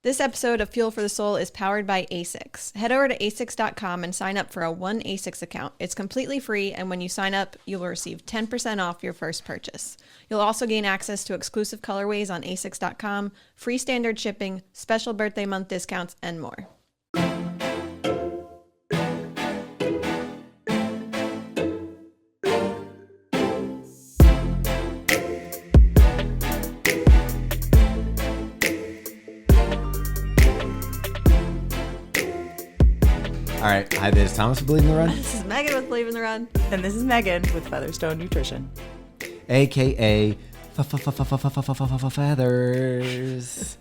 This episode of Fuel for the Soul is powered by ASICS. Head over to asics.com and sign up for a one ASICS account. It's completely free, and when you sign up, you will receive 10% off your first purchase. You'll also gain access to exclusive colorways on asics.com, free standard shipping, special birthday month discounts, and more. All right. Hi, this is Thomas with Believe in the Run. This is Megan with Believe in the Run. And this is Megan with Featherstone Nutrition. AKA Feathers.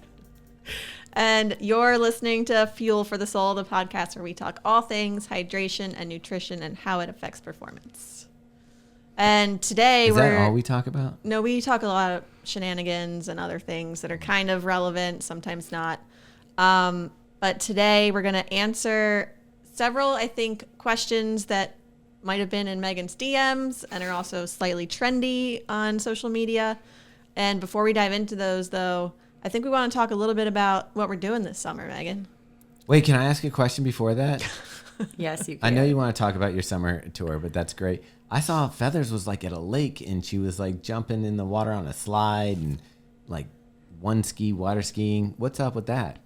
And you're listening to Fuel for the Soul, the podcast where we talk all things hydration and nutrition and how it affects performance. And today Is that all we talk about? No, we talk a lot of shenanigans and other things that are kind of relevant, sometimes not. But today we're going to answer several, I think, questions that might have been in Megan's DMs and are also slightly trendy on social media. And before we dive into those, though, I think we want to talk a little bit about what we're doing this summer, Megan. Wait, can I ask a question before that? Yes, you can. I know you want to talk about your summer tour, but that's great. I saw Feathers was like at a lake and she was like jumping in the water on a slide and like water skiing. What's up with that?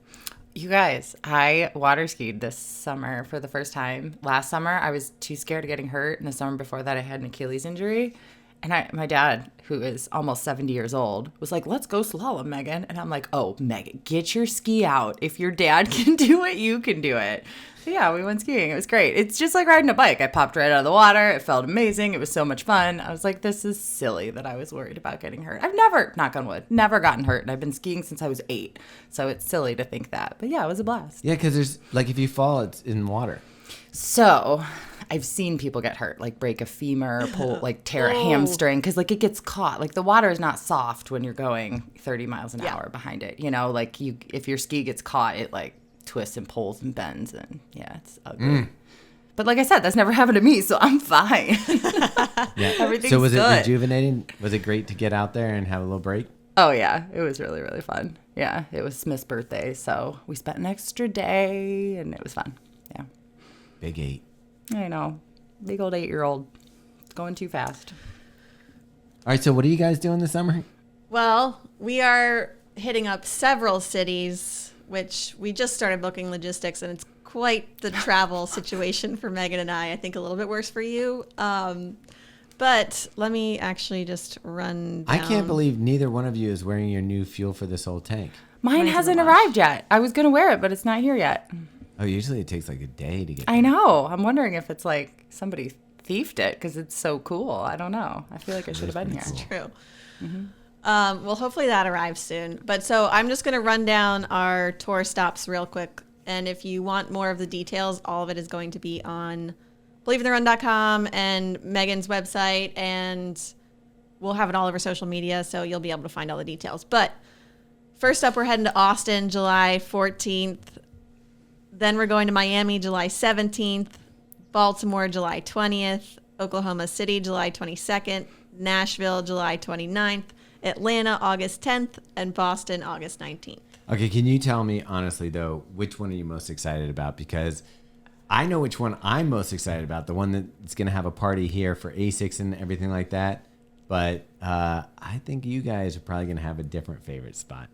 You guys, I water skied this summer for the first time. Last summer, I was too scared of getting hurt. And the summer before that, I had an Achilles injury. And my dad, who is almost 70 years old, was like, let's go slalom, Megan. And I'm like, oh, Megan, get your ski out. If your dad can do it, you can do it. So yeah, we went skiing. It was great. It's just like riding a bike. I popped right out of the water. It felt amazing. It was so much fun. I was like, this is silly that I was worried about getting hurt. I've never, knock on wood, never gotten hurt. And I've been skiing since I was 8. So it's silly to think that. But yeah, it was a blast. Yeah, because there's like if you fall, it's in water. So I've seen people get hurt, like break a femur, pull, like tear a hamstring, because like it gets caught. Like the water is not soft when you're going 30 miles an hour behind it. You know, like if your ski gets caught, it like twists and pulls and bends, and yeah, it's ugly. But like I said, that's never happened to me, so I'm fine. Yeah. Everything's So was good. it rejuvenating? Was it great to get out there and have a little break? Oh yeah, it was really, really fun. Yeah, it was Smith's birthday, so we spent an extra day, and it was fun. Yeah. Big 8. I know. Big old 8-year-old. It's going too fast. All right, so what are you guys doing this summer? Well, we are hitting up several cities, which we just started booking logistics, and it's quite the travel situation for Megan and I think a little bit worse for you. But let me actually just run down. I can't believe neither one of you is wearing your new Fuel for the Soul tank. Mine hasn't arrived yet. I was going to wear it, but it's not here yet. Oh, usually it takes like a day to get I know. I'm wondering if it's like somebody thiefed it because it's so cool. I don't know. I feel like I should have been here. cool. True. Well, hopefully that arrives soon. But so I'm just going to run down our tour stops real quick. And if you want more of the details, all of it is going to be on believeintherun.com and Megan's website. And we'll have it all over social media, so you'll be able to find all the details. But first up, we're heading to Austin, July 14th. Then we're going to Miami, July 17th. Baltimore, July 20th. Oklahoma City, July 22nd. Nashville, July 29th. Atlanta, August 10th, and Boston, August 19th. Okay, can you tell me honestly though, which one are you most excited about? Because I know which one I'm most excited about, the one that's going to have a party here for ASICS and everything like that. But I think you guys are probably going to have a different favorite spot.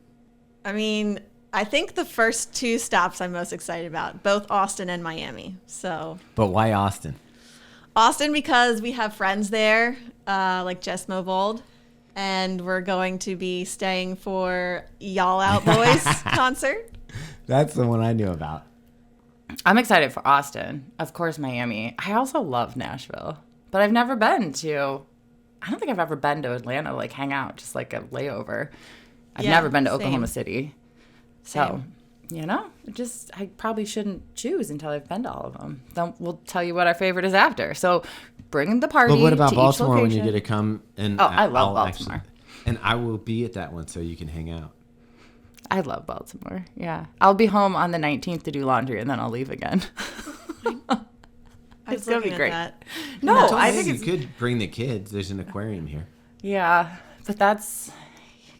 I mean, I think the first 2 stops I'm most excited about, both Austin and Miami. So, But why Austin? Austin because we have friends there, like Jess Movold. And we're going to be staying for Y'all Out Boys concert. That's the one I knew about. I'm excited for Austin. Of course, Miami. I also love Nashville. But I've never been to... I don't think I've ever been to Atlanta, like hang out, just like a layover. I've never been to Oklahoma City. So, you know, I probably shouldn't choose until I've been to all of them. Then we'll tell you what our favorite is after. So bring the party. But what about to Baltimore each when you location. get to come? And I love I'll Baltimore. And I will be at that one so you can hang out. I love Baltimore. Yeah. I'll be home on the 19th to do laundry and then I'll leave again. It's going to be great. No, I think you could bring the kids. There's an aquarium here. Yeah, but that's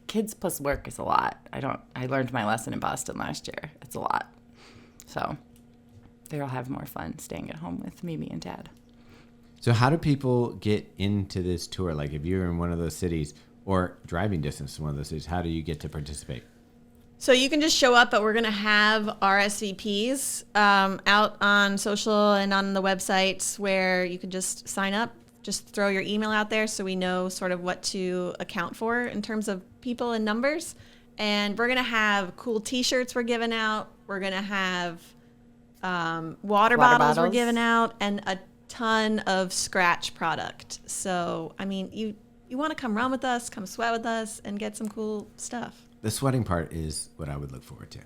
kids plus work is a lot. I learned my lesson in Boston last year. It's a lot. So they'll have more fun staying at home with Mimi and Dad. So how do people get into this tour? Like if you're in one of those cities or driving distance to one of those cities, how do you get to participate? So you can just show up, but we're going to have RSVPs out on social and on the websites where you can just sign up. Just throw your email out there so we know sort of what to account for in terms of people and numbers. And we're going to have cool T-shirts we're giving out. We're going to have water bottles we're giving out and a ton of scratch product. So, I mean, you want to come run with us, come sweat with us, and get some cool stuff. The sweating part is what I would look forward to.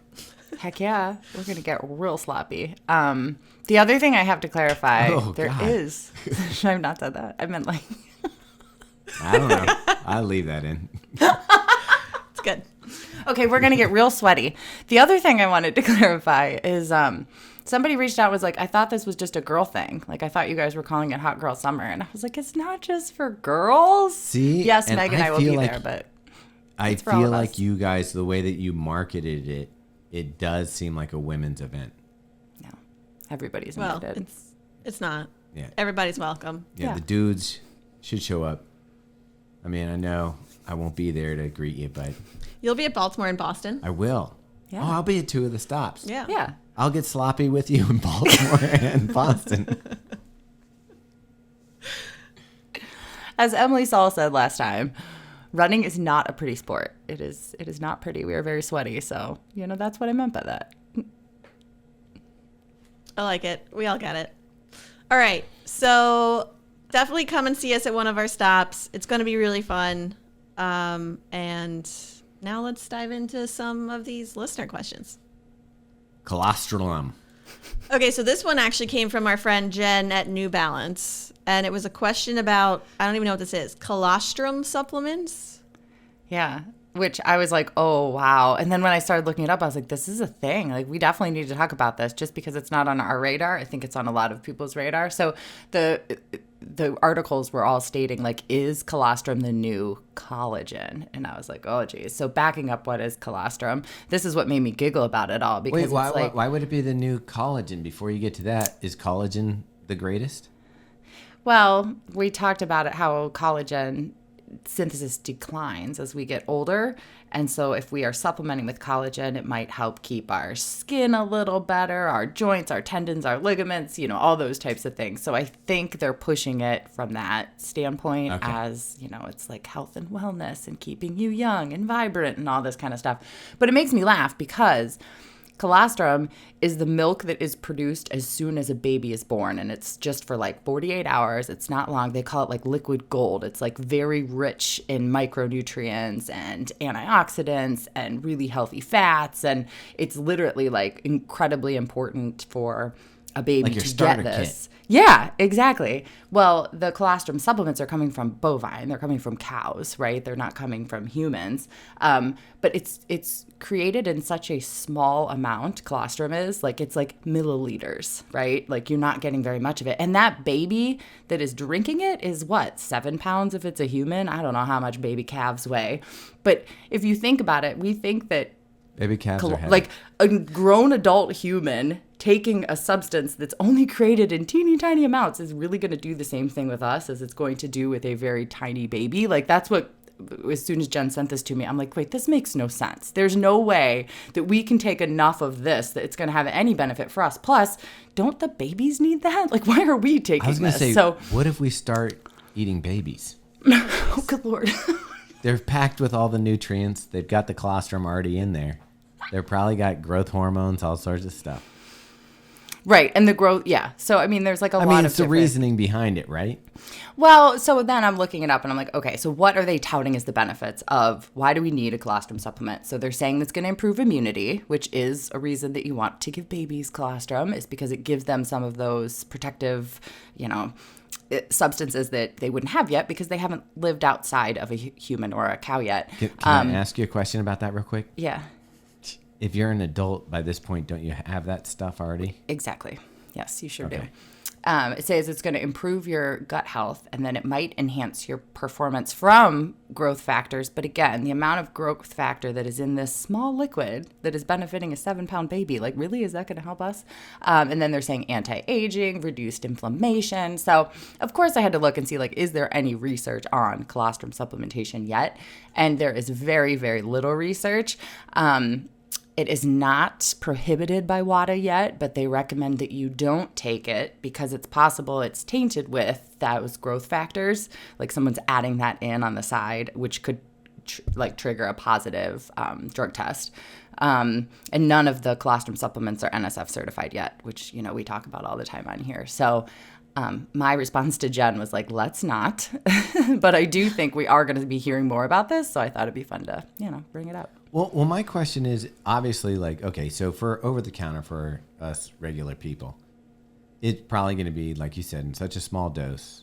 Heck yeah. We're going to get real sloppy. The other thing I have to clarify, is... I've not said that. I meant like... I don't know. I'll leave that in. It's good. Okay, we're going to get real sweaty. The other thing I wanted to clarify is somebody reached out and was like, I thought this was just a girl thing. Like, I thought you guys were calling it Hot Girl Summer. And I was like, it's not just for girls. See? Yes, Meg and I will be there, but... I feel like you guys, the way that you marketed it, it does seem like a women's event. No, everybody's invited. Well, it's not. Yeah, everybody's welcome. Yeah, the dudes should show up. I mean, I know I won't be there to greet you, but you'll be at Baltimore and Boston. I will. Yeah. Oh, I'll be at 2 of the stops. Yeah. I'll get sloppy with you in Baltimore and Boston. As Emily Saul said last time, running is not a pretty sport. It is not pretty. We are very sweaty. So, that's what I meant by that. I like it. We all get it. All right. So definitely come and see us at one of our stops. It's going to be really fun. And now let's dive into some of these listener questions. Colostrum. Okay. So this one actually came from our friend Jen at New Balance. And it was a question about, I don't even know what this is, colostrum supplements. Yeah, which I was like, oh, wow. And then when I started looking it up, I was like, this is a thing. Like, we definitely need to talk about this just because it's not on our radar. I think it's on a lot of people's radar. So the articles were all stating, like, is colostrum the new collagen? And I was like, oh, geez. So backing up, what is colostrum? This is what made me giggle about it all. Because why would it be the new collagen? Before you get to that, is collagen the greatest? Well, we talked about it, how collagen synthesis declines as we get older. And so if we are supplementing with collagen, it might help keep our skin a little better, our joints, our tendons, our ligaments, all those types of things. So I think they're pushing it from that standpoint as, it's like health and wellness and keeping you young and vibrant and all this kind of stuff. But it makes me laugh because colostrum is the milk that is produced as soon as a baby is born, and it's just for like 48 hours. It's not long. They call it like liquid gold. It's like very rich in micronutrients and antioxidants and really healthy fats, and it's literally like incredibly important for a baby like your to starter get this. Kit. Yeah, exactly. Well, the colostrum supplements are coming from bovine. They're coming from cows, right? They're not coming from humans. But it's created in such a small amount, colostrum is. Like, it's like milliliters, right? Like, you're not getting very much of it. And that baby that is drinking it is what, 7 pounds if it's a human? I don't know how much baby calves weigh. But if you think about it, we think that baby calves are heavy. Like a grown adult human taking a substance that's only created in teeny tiny amounts is really going to do the same thing with us as it's going to do with a very tiny baby. Like, that's what, as soon as Jen sent this to me, I'm like, wait, this makes no sense. There's no way that we can take enough of this that it's going to have any benefit for us. Plus, don't the babies need that? Like, why are we taking this? I was going to say, what if we start eating babies? Oh, good Lord. They're packed with all the nutrients. They've got the colostrum already in there. They're probably got growth hormones, all sorts of stuff. Right. And the growth, yeah. So, I mean, there's like a lot of it's the reasoning behind it, right? Well, so then I'm looking it up and I'm like, okay, so what are they touting as the benefits of why do we need a colostrum supplement? So they're saying it's going to improve immunity, which is a reason that you want to give babies colostrum, is because it gives them some of those protective, substances that they wouldn't have yet because they haven't lived outside of a human or a cow yet. Can I ask you a question about that real quick? Yeah. If you're an adult by this point, don't you have that stuff already? Exactly. Yes, you sure do. It says it's going to improve your gut health, and then it might enhance your performance from growth factors. But again, the amount of growth factor that is in this small liquid that is benefiting a 7-pound baby, like really, is that going to help us? And then they're saying anti-aging, reduced inflammation. So of course I had to look and see, like, is there any research on colostrum supplementation yet? And there is very, very little research. It is not prohibited by WADA yet, but they recommend that you don't take it because it's possible it's tainted with those growth factors. Like someone's adding that in on the side, which could trigger a positive drug test. And none of the colostrum supplements are NSF certified yet, which, we talk about all the time on here. So my response to Jen was like, let's not. But I do think we are going to be hearing more about this. So I thought it'd be fun to, bring it up. Well, my question is obviously okay, so for over the counter for us regular people, it's probably going to be, like you said, in such a small dose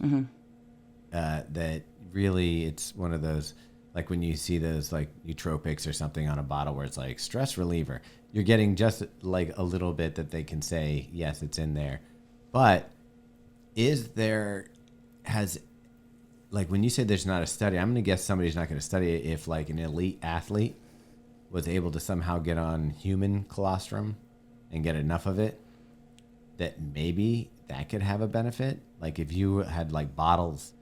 that really it's one of those, like when you see those like nootropics or something on a bottle where it's like stress reliever, you're getting just like a little bit that they can say, yes, it's in there. But when you say there's not a study, I'm going to guess somebody's not going to study it if like an elite athlete was able to somehow get on human colostrum and get enough of it, that maybe that could have a benefit. Like if you had like bottles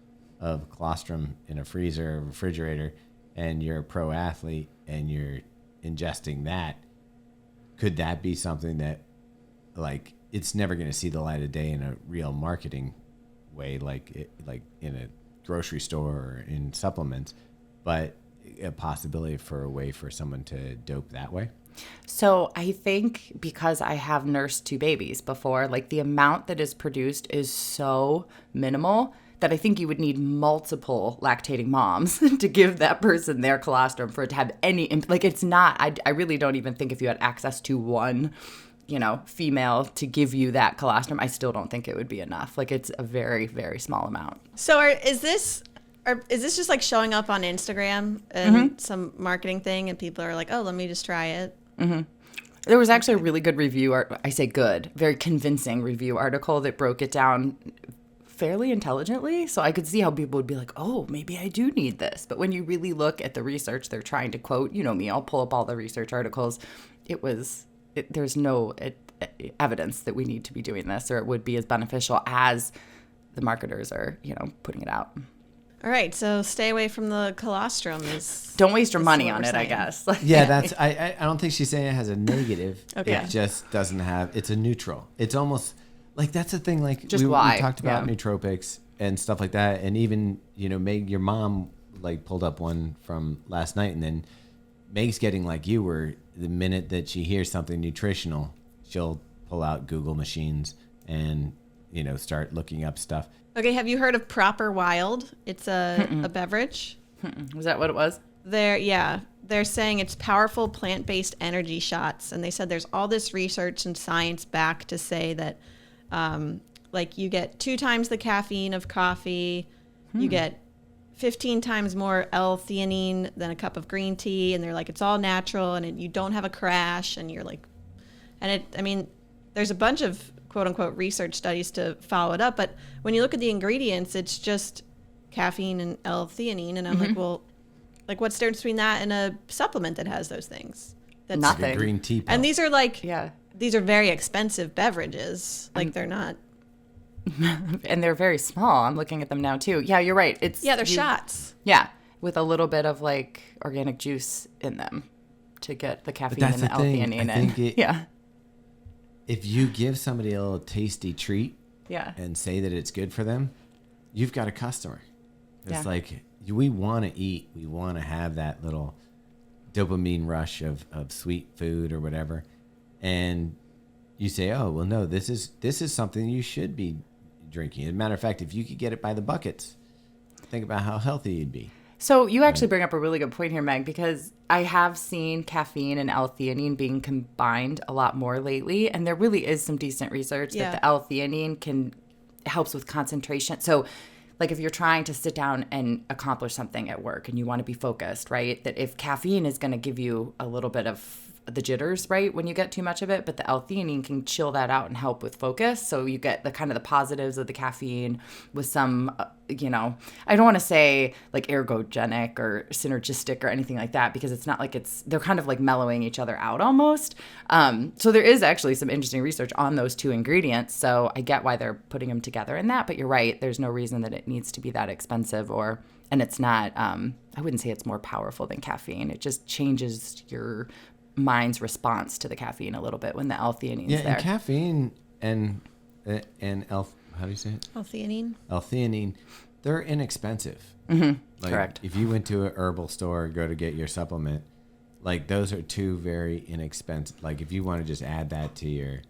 of colostrum in a freezer or refrigerator and you're a pro athlete and you're ingesting that, could that be something that like it's never going to see the light of day in a real marketing way, like in a grocery store or in supplements, but a possibility for a way for someone to dope that way? So I think because I have nursed 2 babies before, like the amount that is produced is so minimal that I think you would need multiple lactating moms to give that person their colostrum for it to have any, like it's not, I really don't even think if you had access to one, female to give you that colostrum, I still don't think it would be enough. Like it's a very, very small amount. So is this just like showing up on Instagram and some marketing thing and people are like, oh, let me just try it? Mm-hmm. There was actually a really good review, I say good, very convincing review article that broke it down fairly intelligently. So I could see how people would be like, oh, maybe I do need this. But when you really look at the research they're trying to quote, me, I'll pull up all the research articles. There's no evidence that we need to be doing this or it would be as beneficial as the marketers are, putting it out. All right, so stay away from the colostrum. Don't waste your money on it, I guess. Yeah, that's. I don't think she's saying it has a negative. Okay. It just doesn't have. It's a neutral. It's almost like that's the thing. Like just we talked about yeah. nootropics and stuff like that, and even Meg, your mom like pulled up one from last night, and then Meg's getting like you, where the minute that she hears something nutritional, she'll pull out Google machines and start looking up stuff. Okay, have you heard of Proper Wild? It's a beverage. Was that what it was? They're saying it's powerful plant-based energy shots, and they said there's all this research and science back to say that, like you get 2 times the caffeine of coffee, you get 15 times more l-theanine than a cup of green tea, and they're like it's all natural, and you don't have a crash, and you're like, there's a bunch of quote-unquote research studies to follow it up, but when you look at the ingredients, it's just caffeine and l-theanine, and I'm like, well, like what's the difference between that and a supplement that has those things? That's nothing. Like a green tea pill. And these are like, yeah, these are very expensive beverages. Like they're not. And they're very small. I'm looking at them now too. Yeah, you're right. They're shots. Yeah, with a little bit of like organic juice in them to get the caffeine and the L-theanine in. Yeah. If you give somebody a little tasty treat, and say that it's good for them, you've got a customer. It's like we want to eat, we want to have that little dopamine rush of sweet food or whatever, and you say, oh well, no, this is something you should be drinking. As a matter of fact, if you could get it by the buckets, think about how healthy you'd be. So you actually bring up a really good point here, Meg, because I have seen caffeine and L-theanine being combined a lot more lately, and there really is some decent research that the L-theanine helps with concentration. So like if you're trying to sit down and accomplish something at work and you want to be focused, right, that if caffeine is going to give you a little bit of the jitters, right, when you get too much of it, but the L-theanine can chill that out and help with focus. So you get the kind of the positives of the caffeine with some, I don't want to say like ergogenic or synergistic or anything like that, because it's not like they're kind of like mellowing each other out almost. So there is actually some interesting research on those two ingredients. So I get why they're putting them together in that, but you're right. There's no reason that it needs to be that expensive and it's not, I wouldn't say it's more powerful than caffeine. It just changes your mind's response to the caffeine a little bit when the L-theanine's there. Yeah, and caffeine and how do you say it? L-theanine. L-theanine, they're inexpensive. Mm-hmm. Correct. If you went to an herbal store or go to get your supplement, like those are two very inexpensive. Like if you want to just add that to your...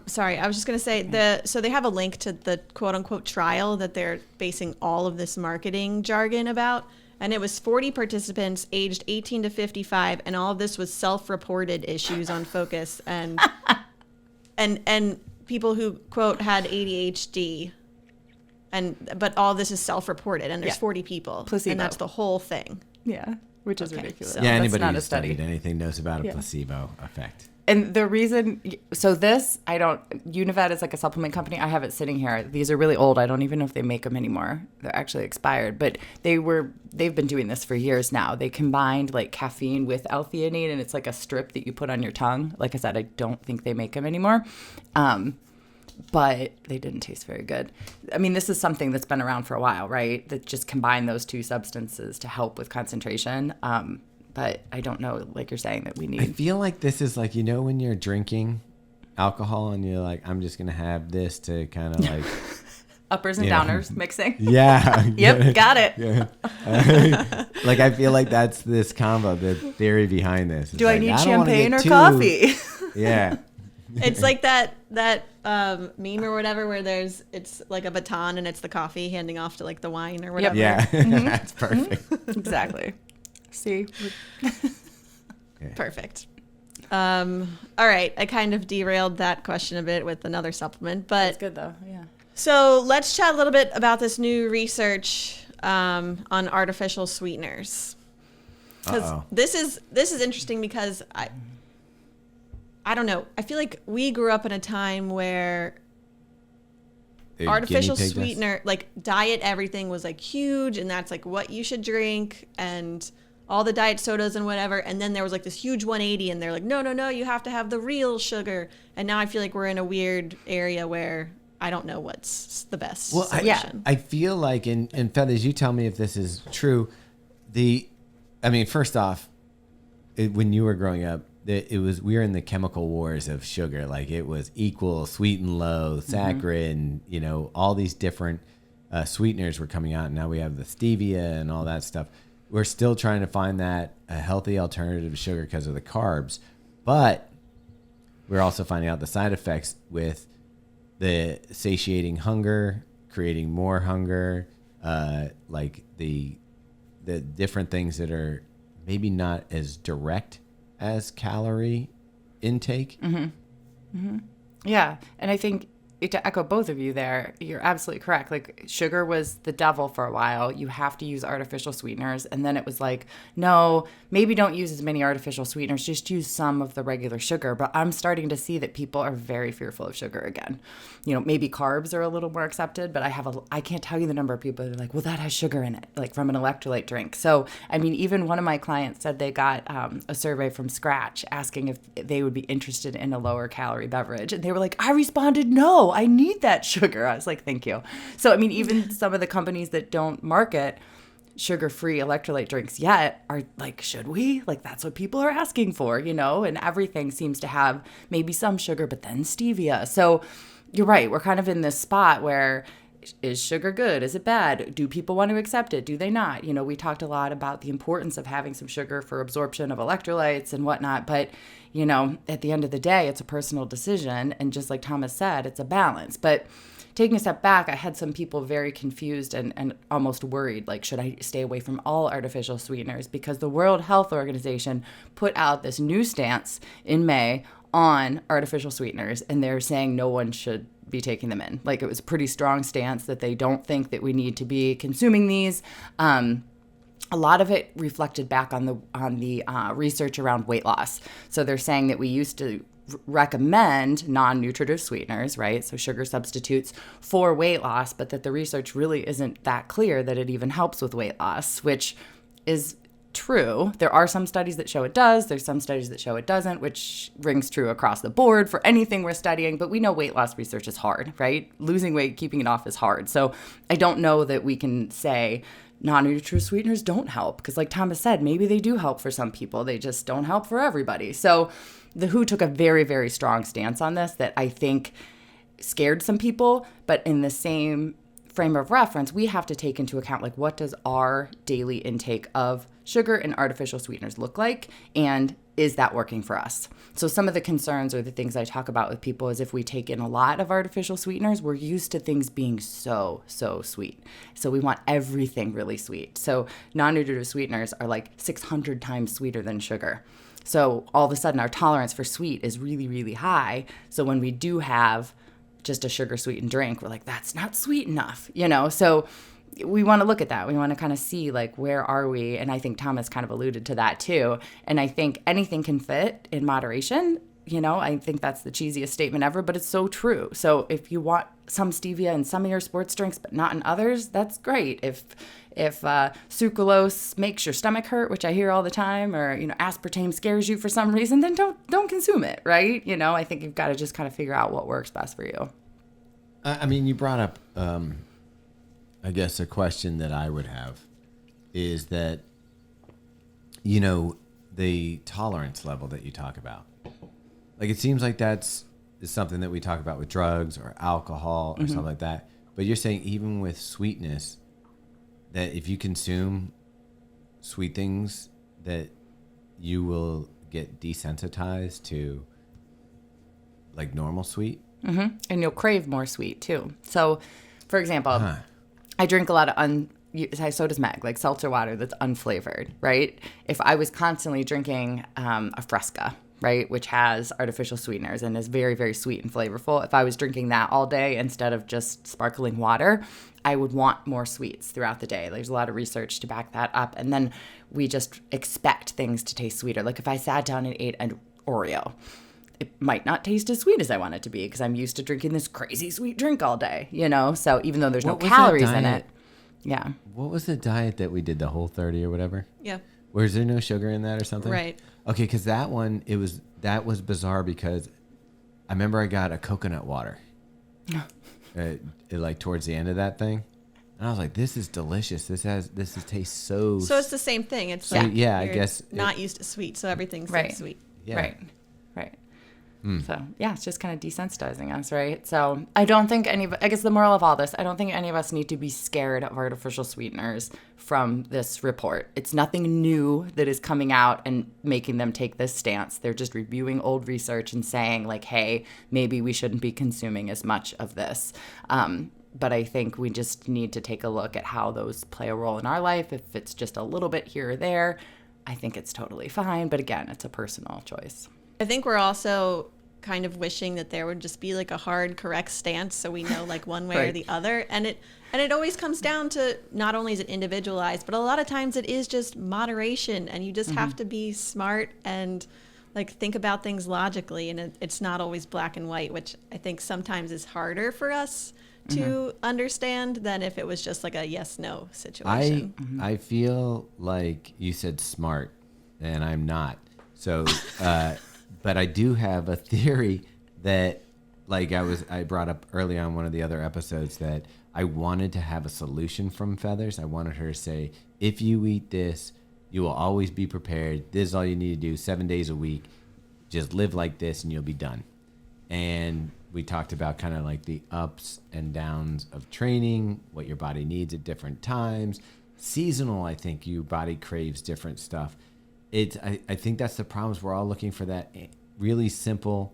Sorry, I was just going to say so they have a link to the quote unquote trial that they're basing all of this marketing jargon about. And it was 40 participants aged 18 to 55. And all of this was self-reported issues on Focus and people who quote had ADHD. But all this is self-reported and there's 40 people. Placebo. And that's the whole thing. Yeah, which is ridiculous. So yeah, that's anybody not who a study. studied anything knows about a placebo effect. And the reason, Univet is like a supplement company. I have it sitting here. These are really old. I don't even know if they make them anymore. They're actually expired, but they've been doing this for years now. They combined like caffeine with L-theanine, and it's like a strip that you put on your tongue. Like I said, I don't think they make them anymore. But they didn't taste very good. I mean, this is something that's been around for a while, right? That just combine those two substances to help with concentration. But I don't know, like you're saying, that we need. I feel like this is like, when you're drinking alcohol and you're like, I'm just going to have this to kind of like. Uppers and downers mixing. Yeah. Yep, got it. Yeah. Like, I feel like that's this combo, the theory behind this. Do I need champagne or coffee? Yeah. It's like that meme or whatever where it's like a baton and it's the coffee handing off to like the wine or whatever. Yeah. That's perfect. Exactly. See? Perfect. All right. I kind of derailed that question a bit with another supplement, but It's good though. Yeah. So let's chat a little bit about this new research on artificial sweeteners. Because this is interesting because I don't know. I feel like we grew up in a time where artificial sweetener, like diet everything was like huge, and that's like what you should drink, and all the diet sodas and whatever. And then there was like this huge 180, and they're like, no, you have to have the real sugar. And now I feel like we're in a weird area where I don't know what's the best solution. I feel like, and Feathers, you tell me if this is true. First off, when you were growing up, we were in the chemical wars of sugar. Like it was equal, sweet and low, saccharin, all these different sweeteners were coming out. And now we have the stevia and all that stuff. We're still trying to find that a healthy alternative to sugar because of the carbs. But we're also finding out the side effects with the satiating hunger, creating more hunger, like the different things that are maybe not as direct as calorie intake. Yeah. And I think to echo both of you there, you're absolutely correct. Like sugar was the devil for a while. You have to use artificial sweeteners. And then it was like, no, maybe don't use as many artificial sweeteners. Just use some of the regular sugar. But I'm starting to see that people are very fearful of sugar again. Maybe carbs are a little more accepted, but I can't tell you the number of people that are like, well, that has sugar in it, like from an electrolyte drink. So, I mean, even one of my clients said they got a survey from Scratch asking if they would be interested in a lower calorie beverage. And they were like, I responded, no, I need that sugar. I was like, thank you. So, I mean, even some of the companies that don't market sugar-free electrolyte drinks yet are like, should we? Like, that's what people are asking for, and everything seems to have maybe some sugar, but then stevia. So you're right. We're kind of in this spot where, is sugar good? Is it bad? Do people want to accept it? Do they not? We talked a lot about the importance of having some sugar for absorption of electrolytes and whatnot, but at the end of the day, it's a personal decision. And just like Thomas said, it's a balance. But taking a step back, I had some people very confused and almost worried, like, should I stay away from all artificial sweeteners? Because the World Health Organization put out this new stance in May on artificial sweeteners, and they're saying no one should be taking them in. Like, it was a pretty strong stance that they don't think that we need to be consuming these. a lot of it reflected back on the research around weight loss. So they're saying that we used to recommend non-nutritive sweeteners, right? So sugar substitutes for weight loss, but that the research really isn't that clear that it even helps with weight loss, which is true. There are some studies that show it does. There's some studies that show it doesn't, which rings true across the board for anything we're studying. But we know weight loss research is hard, right? Losing weight, keeping it off is hard. So I don't know that we can say non-nutritive sweeteners don't help, because like Thomas said, maybe they do help for some people. They just don't help for everybody. So the WHO took a very, very strong stance on this that I think scared some people, but in the same frame of reference, we have to take into account, like, what does our daily intake of sugar and artificial sweeteners look like, and is that working for us? So some of the concerns or the things I talk about with people is if we take in a lot of artificial sweeteners, we're used to things being so sweet. So we want everything really sweet. So non-nutritive sweeteners are like 600 times sweeter than sugar. So all of a sudden our tolerance for sweet is really, really high. So when we do have just a sugar sweetened drink, we're like, that's not sweet enough, you know? So we want to look at that. We want to kind of see, like, where are we? And I think Thomas kind of alluded to that too. And I think anything can fit in moderation. You know, I think that's the cheesiest statement ever, but it's so true. So if you want some stevia in some of your sports drinks, but not in others, that's great. If sucralose makes your stomach hurt, which I hear all the time, or, you know, aspartame scares you for some reason, then don't consume it, right? You know, I think you've got to just kind of figure out what works best for you. I mean, you brought up, I guess a question that I would have is that, you know, the tolerance level that you talk about. Like, it seems like is something that we talk about with drugs or alcohol or something like that. But you're saying even with sweetness, that if you consume sweet things, that you will get desensitized to, like, normal sweet? Mm-hmm. And you'll crave more sweet too. So, for example, I drink a lot of so does Meg, like seltzer water that's unflavored, right? If I was constantly drinking a Fresca, right, which has artificial sweeteners and is very, very sweet and flavorful, if I was drinking that all day instead of just sparkling water, I would want more sweets throughout the day. There's a lot of research to back that up. And then we just expect things to taste sweeter. Like if I sat down and ate an Oreo, it might not taste as sweet as I want it to be because I'm used to drinking this crazy sweet drink all day, you know? So even though there's no calories in it. Yeah. What was the diet that we did, the Whole30 or whatever? Yeah. Was there no sugar in that or something? Right. Okay, because that one, that was bizarre because I remember I got a coconut water. Like towards the end of that thing. And I was like, this is delicious. This tastes so... So it's the same thing. It's so, like yeah, I guess... not used to sweet, so everything's right. like sweet. Yeah. Right. So, yeah, it's just kind of desensitizing us, right? So I don't think I guess the moral of all this, I don't think any of us need to be scared of artificial sweeteners from this report. It's nothing new that is coming out and making them take this stance. They're just reviewing old research and saying, like, hey, maybe we shouldn't be consuming as much of this. But I think we just need to take a look at how those play a role in our life. If it's just a little bit here or there, I think it's totally fine. But again, it's a personal choice. I think we're also kind of wishing that there would just be like a hard, correct stance so we know like one way right. or the other. And it always comes down to not only is it individualized, but a lot of times it is just moderation, and you just have to be smart and like think about things logically. And it's not always black and white, which I think sometimes is harder for us to understand than if it was just like a yes-no situation. I feel like you said smart, and I'm not. So, but I do have a theory that, like I brought up early on one of the other episodes, that I wanted to have a solution from Feathers. I wanted her to say, if you eat this, you will always be prepared. This is all you need to do 7 days a week. Just live like this and you'll be done. And we talked about kind of like the ups and downs of training, what your body needs at different times. Seasonal, I think your body craves different stuff. I think that's the problem, is we're all looking for that really simple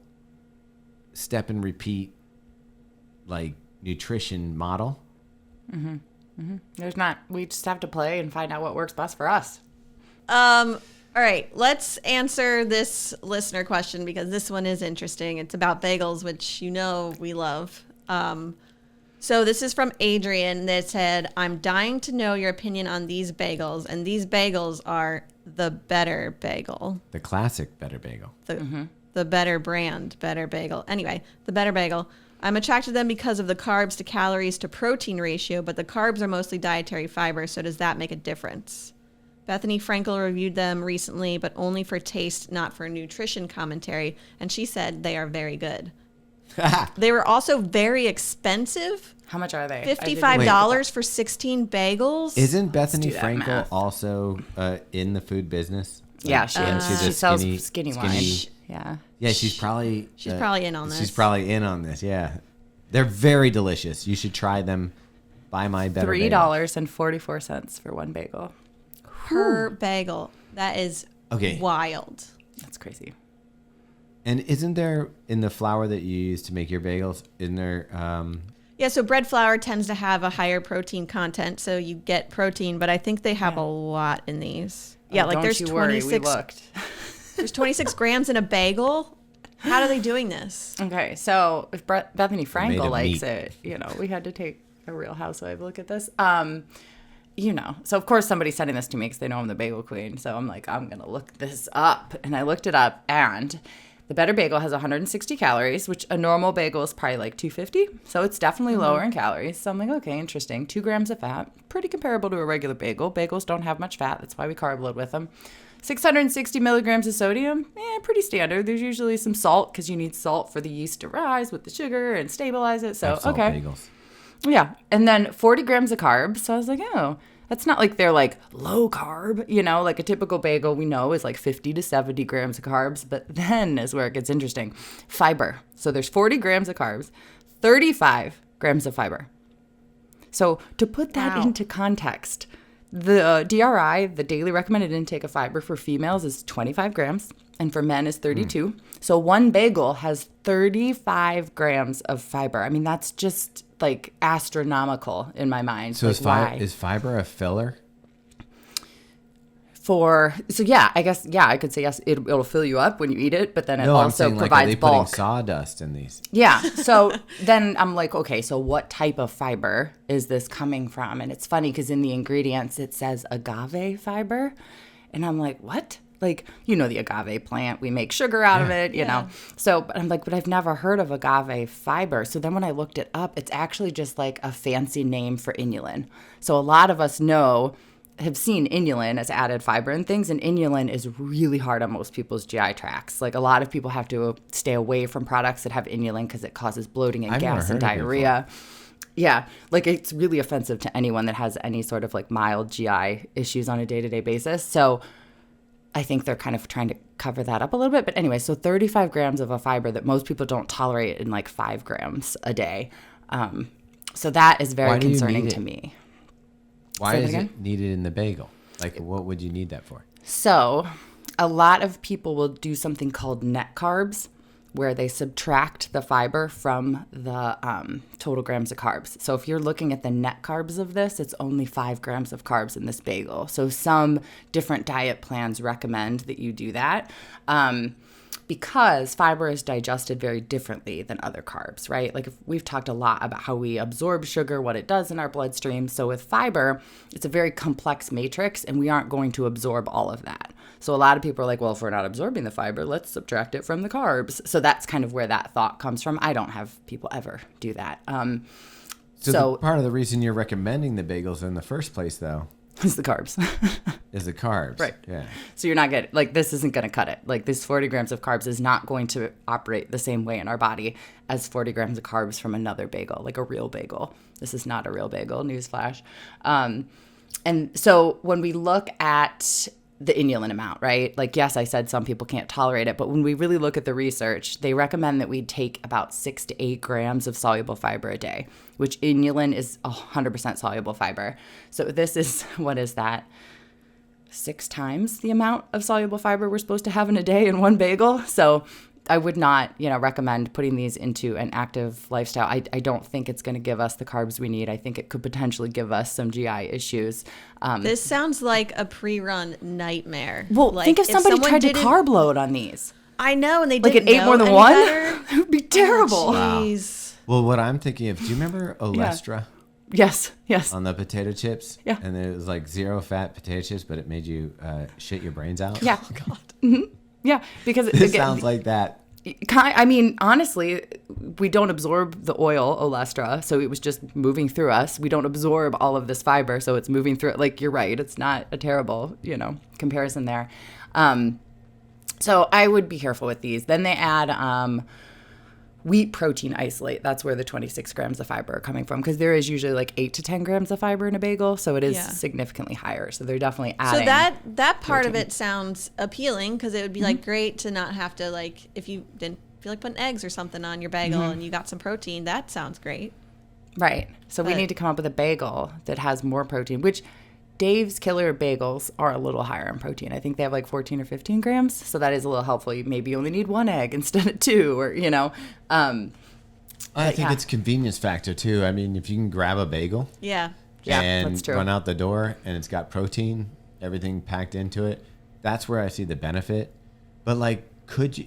step and repeat, like, nutrition model. There's not. We just have to play and find out what works best for us. All right, let's answer this listener question because this one is interesting. It's about bagels, which you know we love. So this is from Adrian that said, I'm dying to know your opinion on these bagels. And these bagels are the Better Bagel. The classic Better Bagel. The better brand, Better Bagel. Anyway, the Better Bagel. I'm attracted to them because of the carbs to calories to protein ratio, but the carbs are mostly dietary fiber, so does that make a difference? Bethany Frankel reviewed them recently, but only for taste, not for nutrition commentary, and she said they are very good. They were also very expensive. How much are they? $55 for 16 bagels. Isn't Bethany do that Frankel math. also in the food business? Yeah, she is. into the She sells skinny wine. Yeah. Yeah, she's probably in on this. She's probably in on this. Yeah, they're very delicious. You should try them. Buy my Better Bagel. $3.44 for one bagel. Per bagel. That is wild. That's crazy. And isn't there in the flour that you use to make your bagels? Isn't there? Yeah, so bread flour tends to have a higher protein content, so you get protein, but I think they have a lot in these. Yeah, like there's 26. We looked. There's 26 grams in a bagel. How are they doing this? Okay, so if Bethany Made Frankel of likes meat. it, we had to take a Real Housewife look at this. So of course somebody's sending this to me because they know I'm the bagel queen. So I'm like, I'm gonna look this up, and I looked it up, and the Better Bagel has 160 calories, which a normal bagel is probably like 250. So it's definitely lower in calories. So I'm like, okay, interesting. 2 grams of fat, pretty comparable to a regular bagel. Bagels don't have much fat. That's why we carb load with them. 660 milligrams of sodium, pretty standard. There's usually some salt because you need salt for the yeast to rise with the sugar and stabilize it. So, salt okay. bagels. Yeah. And then 40 grams of carbs. So I was like, oh, that's not like they're like low carb, like a typical bagel we know is like 50 to 70 grams of carbs. But then is where it gets interesting. Fiber. So there's 40 grams of carbs, 35 grams of fiber. So to put that into context, the DRI, the daily recommended intake of fiber for females is 25 grams and for men is 32. So one bagel has 35 grams of fiber. I mean, that's just like astronomical in my mind. So like, is fiber a filler? I could say yes. It'll fill you up when you eat it, but then it also provides like, are they bulk. putting sawdust in these? Yeah. So then I'm like, okay, so what type of fiber is this coming from? And it's funny because in the ingredients it says agave fiber, and I'm like, what? Like, the agave plant, we make sugar out of it, you know. So but I'm like, but I've never heard of agave fiber. So then when I looked it up, it's actually just like a fancy name for inulin. So a lot of us have seen inulin as added fiber and things, and inulin is really hard on most people's GI tracts. Like a lot of people have to stay away from products that have inulin because it causes bloating and gas and diarrhea. Yeah, like it's really offensive to anyone that has any sort of like mild GI issues on a day-to-day basis. So I think they're kind of trying to cover that up a little bit. But anyway, so 35 grams of a fiber that most people don't tolerate in like 5 grams a day. So that is very concerning to me. Why is it needed in the bagel? Like, what would you need that for? So a lot of people will do something called net carbs, where they subtract the fiber from the total grams of carbs. So if you're looking at the net carbs of this, it's only 5 grams of carbs in this bagel. So some different diet plans recommend that you do that. Because fiber is digested very differently than other carbs, right? Like we've talked a lot about how we absorb sugar, what it does in our bloodstream. So with fiber, it's a very complex matrix, and we aren't going to absorb all of that. So a lot of people are like, well, if we're not absorbing the fiber, let's subtract it from the carbs. So that's kind of where that thought comes from. I don't have people ever do that. So part of the reason you're recommending the bagels in the first place, though, is the carbs. Is the carbs. Right. Yeah. So you're not getting, like, this isn't going to cut it. Like, this 40 grams of carbs is not going to operate the same way in our body as 40 grams of carbs from another bagel, like a real bagel. This is not a real bagel, newsflash. And so when we look at the inulin amount, right? Like, yes, I said some people can't tolerate it, but when we really look at the research, they recommend that we take about 6 to 8 grams of soluble fiber a day, which inulin is 100% soluble fiber. So this is, what is that? 6 times the amount of soluble fiber we're supposed to have in a day in one bagel. So I would not, recommend putting these into an active lifestyle. I don't think it's going to give us the carbs we need. I think it could potentially give us some GI issues. This sounds like a pre-run nightmare. Well, like, think if somebody tried to carb load on these. I know, and they like didn't it ate more than any one. Better. It would be terrible. Jeez. Well, what I'm thinking of, do you remember Olestra Yes. on the potato chips? Yeah. And it was like 0 fat potato chips, but it made you shit your brains out. Yeah. Oh, God. Yeah, because This sounds like that. I mean, honestly, we don't absorb the oil, Olestra, so it was just moving through us. We don't absorb all of this fiber, so it's moving through it. Like, you're right. It's not a terrible, comparison there. So I would be careful with these. Then they add wheat protein isolate. That's where the 26 grams of fiber are coming from, because there is usually like 8 to 10 grams of fiber in a bagel, so it is significantly higher. So they're definitely adding. So that part of it sounds appealing, because it would be like great to not have to, like, if you didn't feel like putting eggs or something on your bagel and you got some protein, that sounds great. Right. So we need to come up with a bagel that has more protein, which Dave's Killer bagels are a little higher in protein. I think they have like 14 or 15 grams. So that is a little helpful. You maybe only need 1 egg instead of 2, or, I think it's convenience factor too. I mean, if you can grab a bagel Yeah. and that's true. run out the door and it's got protein, everything packed into it, that's where I see the benefit. But like, could you,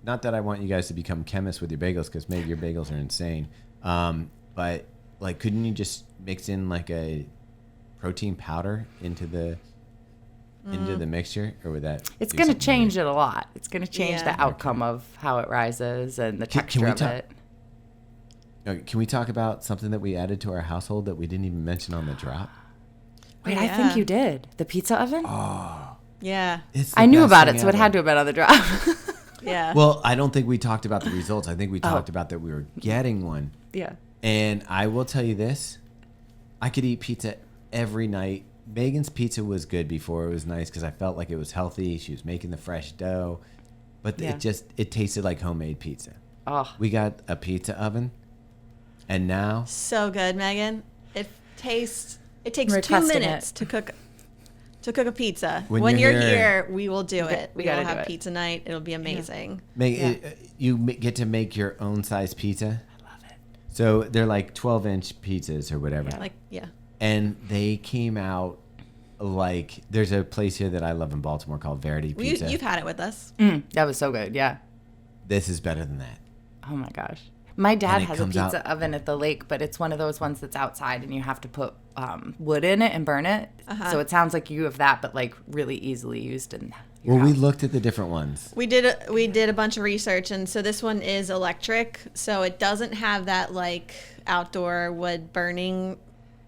not that I want you guys to become chemists with your bagels, because maybe your bagels are insane. But like, couldn't you just mix in like a protein powder into the mixture, or would that? It's going to change it a lot. It's going to change Yeah. the outcome of how it rises and the texture of it. Can we talk about something that we added to our household that we didn't even mention on the drop? Wait, Oh, I think yeah. you did. The pizza oven? Yeah. It's the I knew best about thing it, so it ever. had to have been on the drop. Yeah. Well, I don't think we talked about the results. I think we talked about that we were getting one. Yeah. And I will tell you this. I could eat pizza every night. Megan's pizza was good before. It was nice because I felt like it was healthy. She was making the fresh dough. But Yeah. it tasted like homemade pizza. Oh, We got a pizza oven. And now, So good, Megan. It takes Requesting 2 minutes to cook a pizza. When When you're you're here- here, we will do it. we We will gotta do have it. pizza night. It'll be amazing. you get to make your own size pizza. I love it. So they're like 12-inch pizzas or whatever. Yeah. And they came out like, there's a place here that I love in Baltimore called Verity Pizza. You've had it with us. That was so good. Yeah. This is better than that. Oh my gosh. My dad it has a comes pizza out- oven at the lake, but it's one of those ones that's outside and you have to put wood in it and burn it. So it sounds like you have that, but like really easily used in your Well, we house. looked at the different ones. We did a bunch of research, and so this one is electric, so it doesn't have that like outdoor wood burning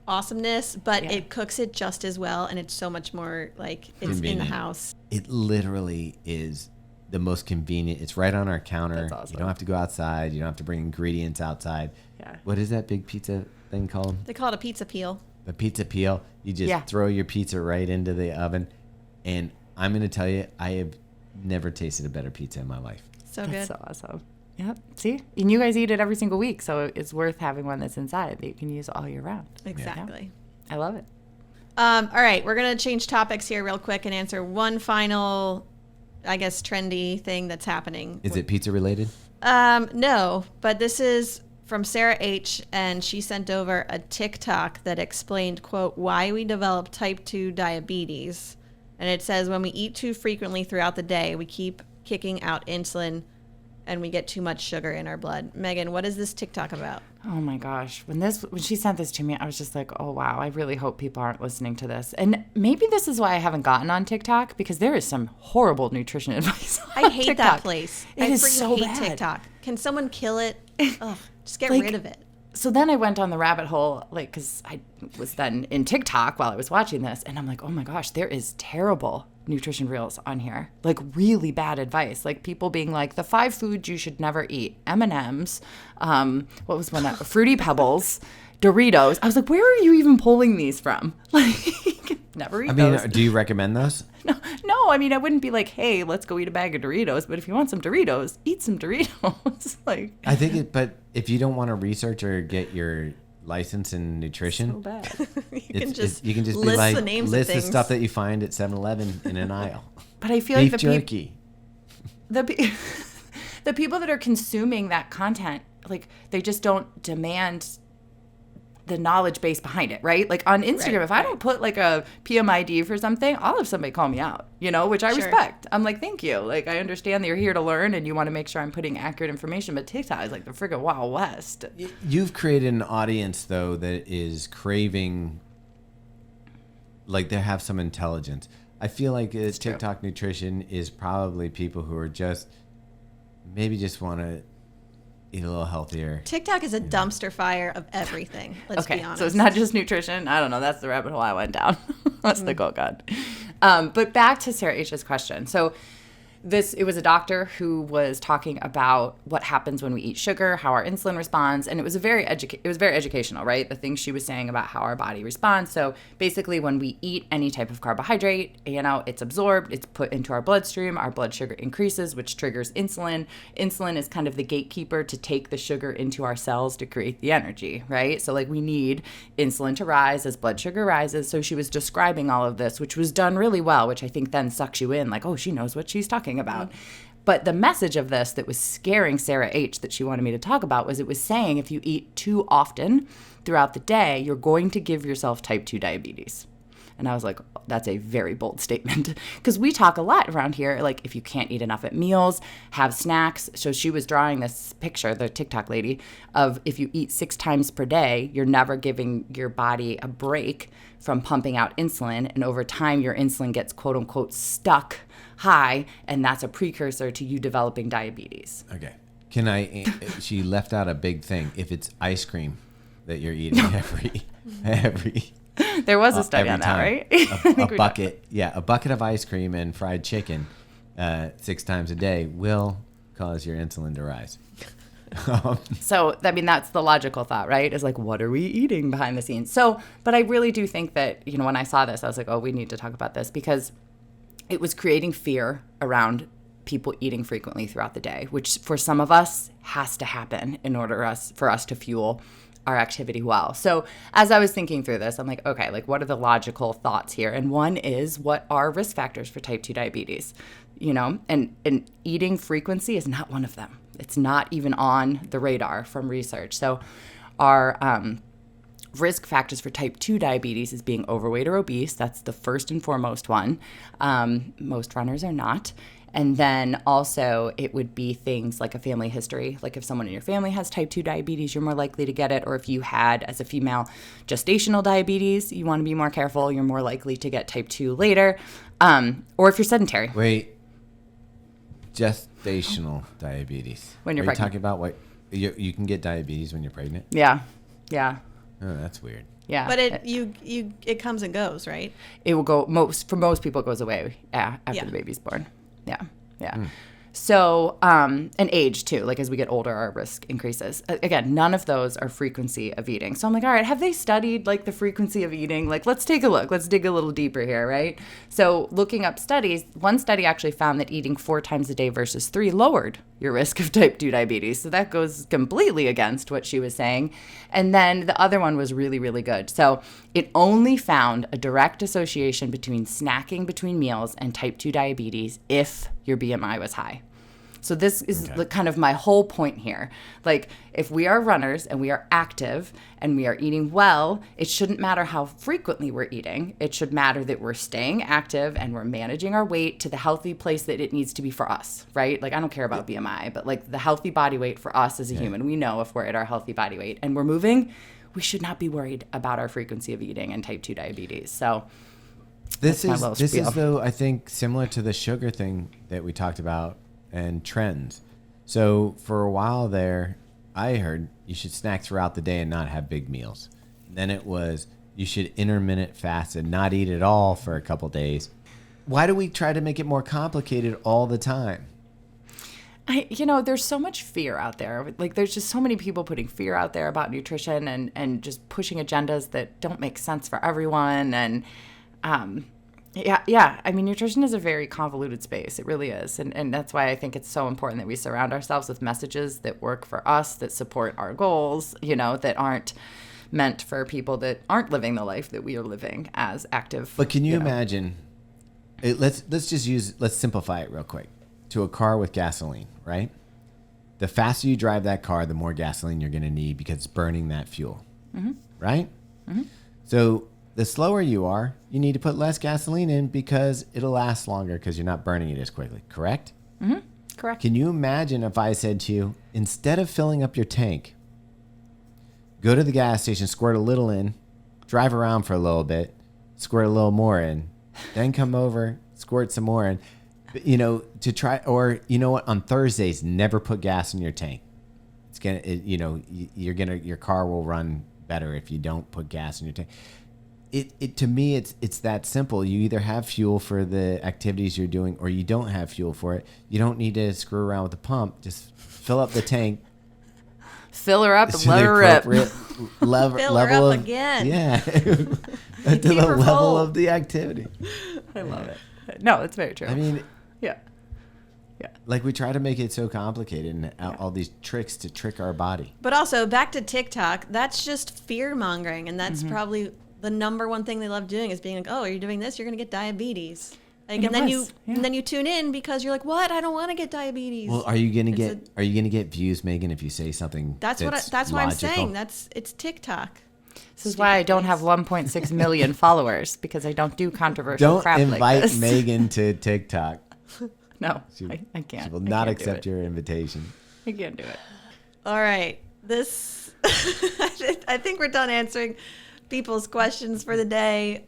awesomeness, but Yeah. it cooks it just as well, and it's so much more like it's in the Convenient. house. It literally is the most convenient. It's right on our counter. That's awesome. You don't have to go outside. You don't have to bring ingredients outside. Yeah. What is that big pizza thing called? They call it a pizza peel. The pizza peel. You just Yeah. throw your pizza right into the oven. And I'm going to tell you, I have never tasted a better pizza in my life. So That's good. so awesome. Yep. See? And you guys eat it every single week, so it's worth having one that's inside that you can use all year round. Exactly. I love it. All right, we're gonna change topics here real quick and answer one final, I guess, trendy thing that's happening. Is it pizza related? No, but this is from Sarah H, and she sent over a TikTok that explained, quote, why we develop type 2 diabetes. And it says, when we eat too frequently throughout the day, we keep kicking out insulin and we get too much sugar in our blood. Megan, what is this TikTok about? Oh my gosh. When she sent this to me, I was just like, oh wow, I really hope people aren't listening to this. And maybe this is why I haven't gotten on TikTok, because there is some horrible nutrition advice. I hate TikTok. that place. It I is freaking so hate bad. TikTok. Can someone kill it? Ugh, just get Like, rid of it. So then I went on the rabbit hole, like, because I was then in TikTok while I was watching this, and I'm like, oh my gosh, there is terrible nutrition reels on here, like really bad advice, like people being like, the 5 foods you should never eat: M&Ms, what was one? Fruity Pebbles, Doritos. I was like, where are you even pulling these from? Like, never eat I mean, those. do you recommend those? No, I mean, I wouldn't be like, hey, let's go eat a bag of Doritos. But if you want some Doritos, eat some Doritos. Like, I think but if you don't want to research or get your license in nutrition, so bad. You you can just be list like, the names list of the things. stuff that you find at 7-Eleven in an aisle. But I feel Beef like jerky. the people that are consuming that content, like, they just don't demand the knowledge base behind it, right? Like on Instagram, if I don't put like a PMID for something, I'll have somebody call me out, which I respect. I'm like, thank you. Like, I understand that you're here to learn and you want to make sure I'm putting accurate information, but TikTok is like the friggin' Wild West. You've created an audience, though, that is craving, like, they have some intelligence. I feel like TikTok nutrition is probably people who are maybe just want to eat a little healthier. TikTok is a dumpster fire of everything. Let's be honest. So it's not just nutrition. I don't know. That's the rabbit hole I went down. That's the goal, God. But back to Sarah H's question. So it was a doctor who was talking about what happens when we eat sugar, how our insulin responds, and it was very educational, right? The things she was saying about how our body responds. So basically, when we eat any type of carbohydrate, it's absorbed, it's put into our bloodstream, our blood sugar increases, which triggers insulin. Insulin is kind of the gatekeeper to take the sugar into our cells to create the energy, right? So like we need insulin to rise as blood sugar rises. So she was describing all of this, which was done really well, which I think then sucks you in, like, oh, she knows what she's talking about. But the message of this that was scaring Sarah H that she wanted me to talk about was it was saying if you eat too often throughout the day, you're going to give yourself type 2 diabetes. And I was like, that's a very bold statement because we talk a lot around here. Like if you can't eat enough at meals, have snacks. So she was drawing this picture, the TikTok lady, of if you eat 6 times per day, you're never giving your body a break from pumping out insulin. And over time, your insulin gets quote unquote stuck high. And that's a precursor to you developing diabetes. Okay. She left out a big thing. If it's ice cream that you're eating every there was a study on that, right? a bucket of ice cream and fried chicken 6 times a day will cause your insulin to rise. So, I mean, that's the logical thought, right? Is like, what are we eating behind the scenes? So, but I really do think that, when I saw this, I was like, oh, we need to talk about this because it was creating fear around people eating frequently throughout the day, which for some of us has to happen in order for us to fuel our activity well. So as I was thinking through this, I'm like, okay, like what are the logical thoughts here? And one is, what are risk factors for type 2 diabetes? And eating frequency is not one of them. It's not even on the radar from research. So our risk factors for type 2 diabetes is being overweight or obese. That's the first and foremost one. Most runners are not. And then also it would be things like a family history. Like if someone in your family has type 2 diabetes, you're more likely to get it. Or if you had, as a female, gestational diabetes, you want to be more careful. You're more likely to get type 2 later. Or if you're sedentary. Wait, gestational diabetes. When you're Are pregnant. You talking about what you can get diabetes when you're pregnant? Yeah. Oh, that's weird. Yeah. But it comes and goes, right? It will go, for most people, it goes away after the baby's born. Yeah. So, and age too, like as we get older, our risk increases. Again, none of those are frequency of eating. So I'm like, all right, have they studied like the frequency of eating? Like, let's take a look. Let's dig a little deeper here, right? So looking up studies, one study actually found that eating 4 times a day versus 3 lowered your risk of type 2 diabetes. So that goes completely against what she was saying. And then the other one was really, really good. So it only found a direct association between snacking between meals and type 2 diabetes if your BMI was high. So this is kind of my whole point here. Like if we are runners and we are active and we are eating well, it shouldn't matter how frequently we're eating. It should matter that we're staying active and we're managing our weight to the healthy place that it needs to be for us, right? Like I don't care about BMI, but like the healthy body weight for us as a human, we know if we're at our healthy body weight and we're moving, we should not be worried about our frequency of eating and type 2 diabetes. So this is though, I think, similar to the sugar thing that we talked about and trends. So for a while there, I heard you should snack throughout the day and not have big meals. Then it was you should intermittent fast and not eat at all for a couple days. Why do we try to make it more complicated all the time? There's so much fear out there. Like there's just so many people putting fear out there about nutrition and just pushing agendas that don't make sense for everyone. And I mean, nutrition is a very convoluted space. It really is. And that's why I think it's so important that we surround ourselves with messages that work for us, that support our goals, that aren't meant for people that aren't living the life that we are living as active. But can you imagine, let's simplify it real quick to a car with gasoline, right? The faster you drive that car, the more gasoline you're going to need because it's burning that fuel. Mm-hmm. right? So the slower you are, you need to put less gasoline in because it'll last longer because you're not burning it as quickly, correct? Correct. Can you imagine if I said to you, instead of filling up your tank, go to the gas station, squirt a little in, drive around for a little bit, squirt a little more in, then come over, squirt some more in, to try, or you know what, on Thursdays, never put gas in your tank. It's your car will run better if you don't put gas in your tank. To me, it's that simple. You either have fuel for the activities you're doing or you don't have fuel for it. You don't need to screw around with the pump. Just fill up the tank. Fill her up and let her rip. Fill her up again. Yeah. To the level of the activity. I love it. No, it's very true. I mean, yeah. Like we try to make it so complicated and all these tricks to trick our body. But also, back to TikTok, that's just fear-mongering, and that's probably the number one thing they love doing is being like, oh, you're doing this, you're going to get diabetes. Like, and then you tune in because you're like, what? I don't want to get diabetes. Well, are you going to get views, Megan, if you say something that's why I'm saying it's TikTok. This is why I don't have 1.6 million followers, because I don't do controversial crap like this. Don't invite Megan to TikTok. No, I can't. She will not accept your invitation. I can't do it. All right. I think we're done answering people's questions for the day.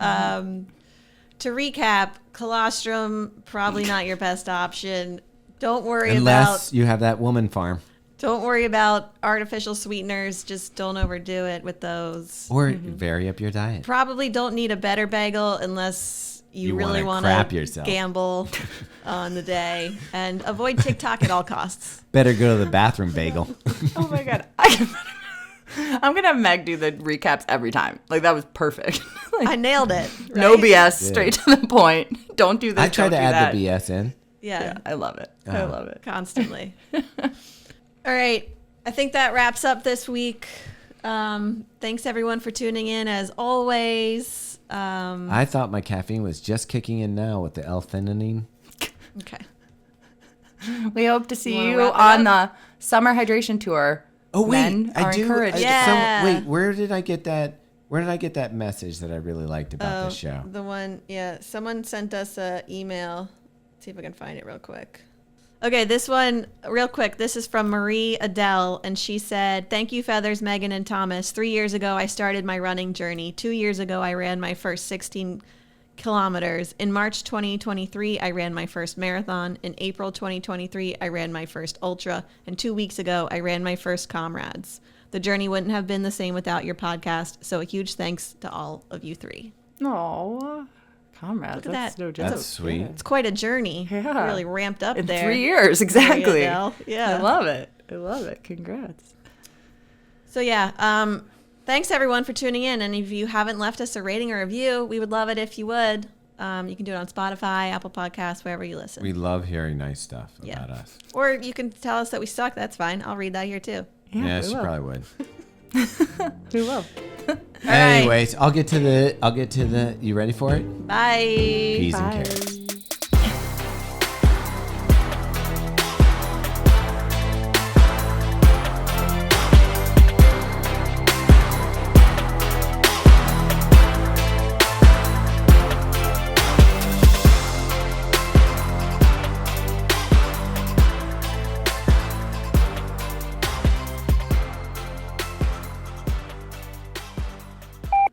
To recap, colostrum, probably not your best option. Don't worry Unless you have that woman farm. Don't worry about artificial sweeteners. Just don't overdo it with those. Or vary up your diet. Probably don't need a Better Bagel unless you really want to gamble on the day. And avoid TikTok at all costs. Better go to the bathroom, Bagel. Oh my God. I'm going to have Meg do the recaps every time. Like, that was perfect. I nailed it. Right? No BS, straight to the point. Don't do this. I try to add the BS in. Yeah. I love it. I love it. Constantly. All right. I think that wraps up this week. Thanks, everyone, for tuning in, as always. I thought my caffeine was just kicking in now with the l-theanine. Okay. We hope to see you on the summer hydration tour. Oh, wait. Men are encouraged. Yeah. Where did I get that? Where did I get that message that I really liked about the show? The one, someone sent us an email. Let's see if I can find it real quick. Okay, this one, real quick. This is from Marie Adele, and she said, "Thank you, Feathers, Megan, and Thomas. 3 years ago, I started my running journey. 2 years ago, I ran my first 16 kilometers. In March 2023, I ran my first marathon. In April 2023, I ran my first ultra. And 2 weeks ago, I ran my first Comrades. The journey wouldn't have been the same without your podcast, so a huge thanks to all of you three." Aw, Comrades. Look at that's that. no joke. That's sweet. It's quite a journey. Yeah. Really ramped up In there. 3 years, exactly. Yeah. I love it. I love it. Congrats. So thanks everyone for tuning in. And if you haven't left us a rating or review, we would love it if you would. You can do it on Spotify, Apple Podcasts, wherever you listen. We love hearing nice stuff about us. Or you can tell us that we suck. That's fine. I'll read that here too. Yeah, she probably would. We will. Anyways, I'll get to the. You ready for it? Bye. Peas Bye. and carrots.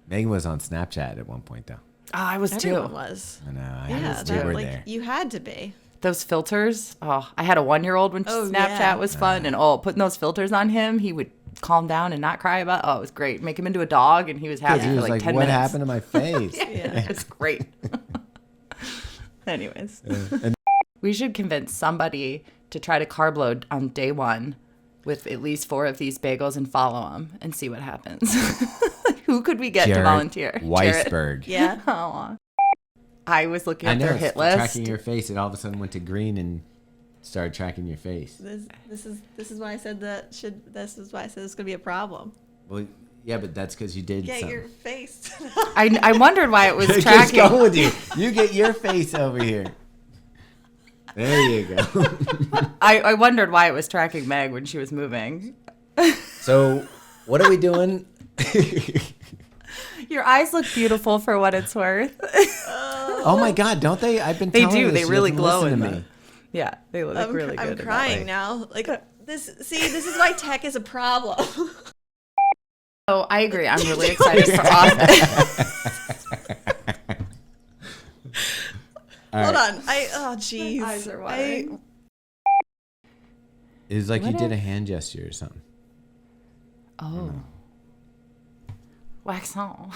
Megan was on Snapchat at one point, though. Oh, I was Everyone too. was. I know. Yeah, We were there. you had to be. Those filters. Oh, I had a 1-year-old when Snapchat was fun, and putting those filters on him, he would calm down and not cry about. Oh, it was great. Make him into a dog, and he was happy He for was like 10 what minutes. happened to my face? Yeah, it's great. Anyways, we should convince somebody to try to carb load on day one with at least 4 of these bagels and follow them and see what happens. Who could we get to volunteer? Weisberg. Yeah. Oh. I was looking at their hit list. Tracking your face, it all of a sudden went to green and started tracking your face. This is why I said this is why I said this could be a problem. Well, yeah, but that's because you did Get something. your face. I wondered why it was Just tracking. go with you. You get your face over here. There you go. I wondered why it was tracking Meg when she was moving. So, what are we doing? Your eyes look beautiful for what it's worth. Oh my God, don't they? I've been They telling do. her They she really doesn't glow listen in to the. me. Yeah, they look really good. I'm in that crying way. now. Like this. See, this is why tech is a problem. Oh, I agree. I'm really excited for Austin. Hold on. Oh jeez. My eyes are watering. It was like you What did a if- hand gesture or something. Oh. Wax on.